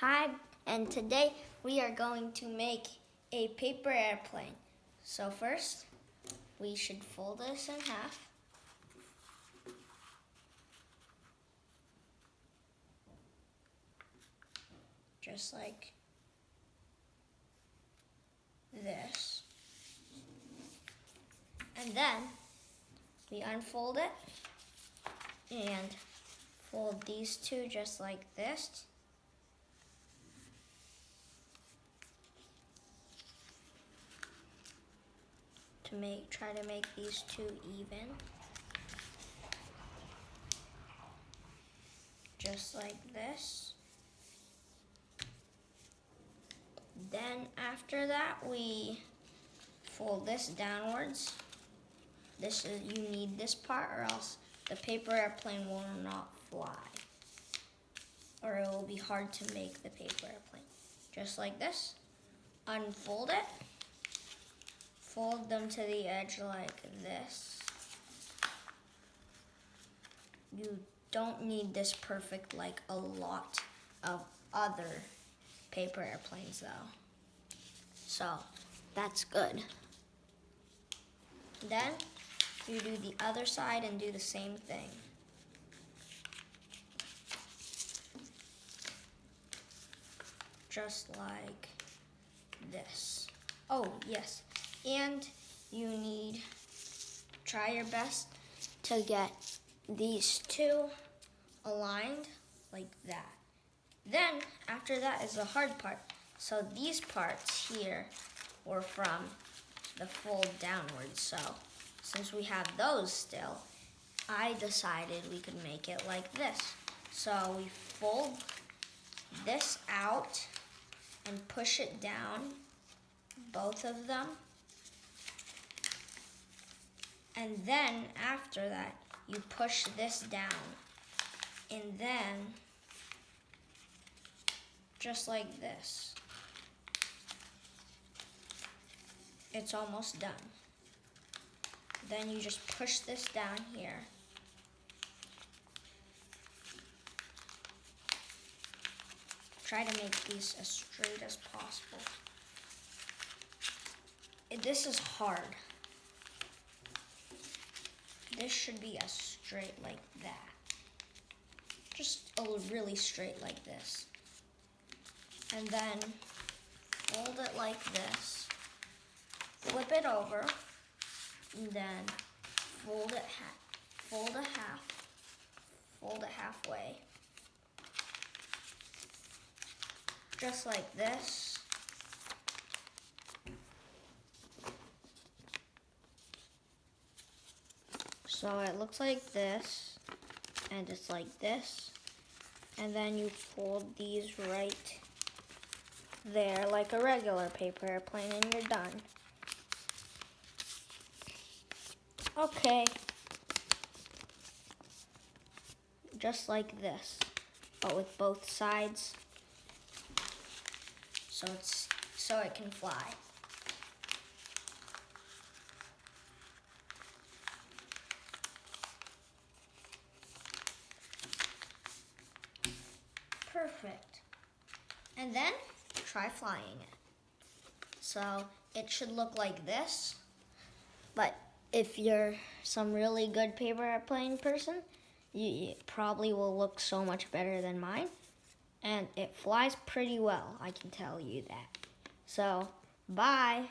Hi, and today we are going to make a paper airplane. So first, we should fold this in half. Just like this. And then we unfold it and fold these two just like this. Try to make these two even. Just like this. Then after that, we fold this downwards. You need this part or else the paper airplane will not fly. Or it will be hard to make the paper airplane. Just like this. Unfold it. Fold them to the edge like this. You don't need this perfect like a lot of other paper airplanes though. So that's good. Then you do the other side and do the same thing. Just like this. Oh, yes. And you need, try your best to get these two aligned like that. Then, after that is the hard part. So these parts here were from the fold downwards. So since we have those still, I decided we could make it like this. So we fold this out and push it down, both of them. And then after that, you push this down. And then, just like this. It's almost done. Then you just push this down here. Try to make these as straight as possible. This is hard. This should be as straight like that. Just really straight like this. And then fold it like this. Flip it over. And then fold it fold it half. Fold it halfway. Just like this. So it looks like this, and it's like this. And then you fold these right there like a regular paper airplane and you're done. Okay. Just like this, but with both sides. So it can fly. Perfect. And then try flying it. So it should look like this, but if you're some really good paper airplane person, it probably will look so much better than mine. And it flies pretty well, I can tell you that. So, bye.